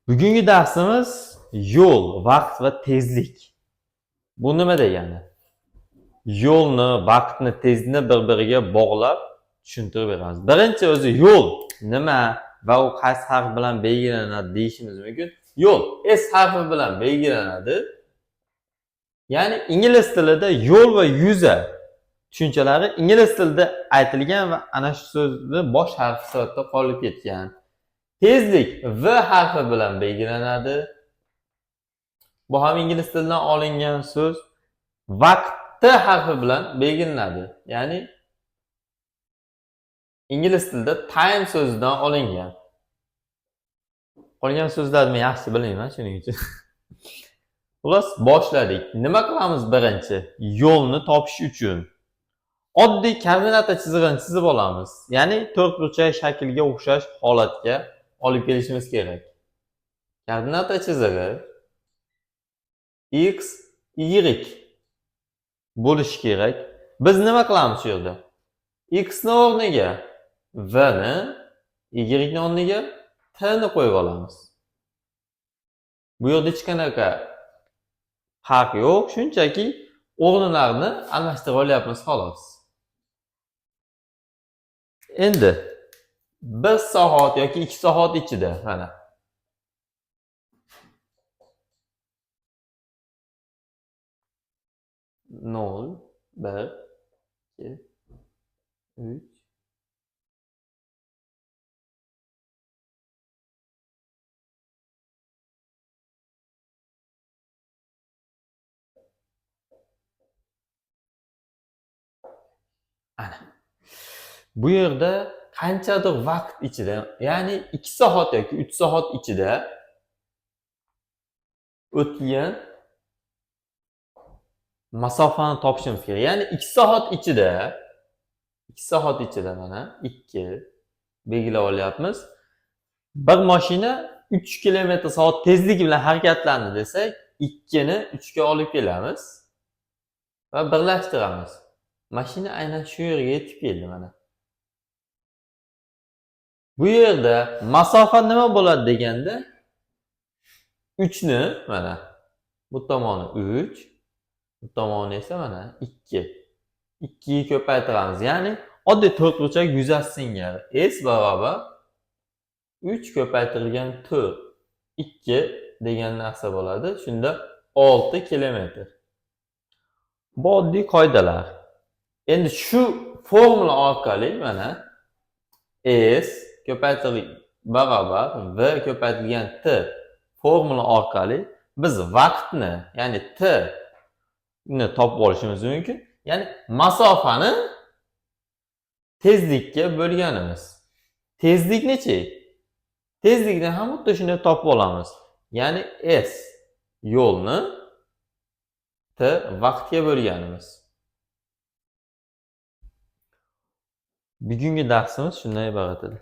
Bugungi darsimiz yo'l, vaqt va tezlik. Bu nima degani? Yo'lni, vaqtni, tezlikni bir-biriga bog'lab tushuntirib beramiz. Birinchi o'zi yo'l nima va u qaysi harf bilan belgilanadi deyishimiz mumkin. Yo'l S harfi bilan belgilanadi. Ya'ni ingliz tilida yo'l va yuza tushunchalari ingliz tilida aytilgan va ana shu so'zni bosh harfi sifatida qolib ketgan. Tezlik V harfi bilan belgilanadi. Bu ham ingliz tilidan olingan so'z. Vaqt T harfi bilan belgilanadi. Ya'ni ingliz tilida time so'zidan olingan. Qolgan so'zlarni yaxshi bilmayman, shuning uchun. Xullas, boshladik. Nima qilamiz birinchi? Yo'lni topish uchun oddiy koordinata chizig'ini chizib olamiz. Ya'ni to'rtburchak shaklga o'xshash holatga olib kelishimiz kerak. Koordinata chizig'i x, y bo'lishi kerak. Biz nima qilamiz shu yerda? X ni o'rniga v ni, y ni o'rniga t ni qo'yib olamiz. Bu yerda hech qanaqa farq yo'q, shunchaki o'rnlarini almashtirib olyapmiz xolos. Endi 1 soat yoki 2 soat ichida mana 0, 1, 2, 3 ana. Bu yerda qanchadir vaqt ichida, ya'ni 2 soat yoki 3 soat ichida o'tgan masofani topishimiz kerak. Ya'ni 2 soat ichida mana 2 belgilab olyapmiz. Bir mashina 3 km/soat tezlik bilan harakatlandi desak, 2 ni 3 ga olib kelamiz va birlashtiramiz. Mashina aynan shu yerga yetib keldi mana. Bu yerda masofa nima bo'ladi deganda 3 ni mana bu tomoni 3, bu tomoni esa mana 2. 2 ga ko'paytiramiz. Ya'ni oddiy to'rtburchak yuzasi singari S barobar 3 ko'paytirilgan 4, 2 degan narsa bo'ladi. Shunda 6 kilometr. Bu oddiy qoidalar. Endi shu formula orqali mana S ko'paytirilgan barobar V ko'paytirilgan T formula orqali biz vaqtni, ya'ni T ni topib olishimiz mumkin. Ya'ni masofani tezlikka bo'lganimiz. Tezlik nechi? Tezlikni ham xuddi shunday topib olamiz. Ya'ni S yo'lni T vaqtga bo'lganimiz. Bugungi darsimiz shundan iborat edi.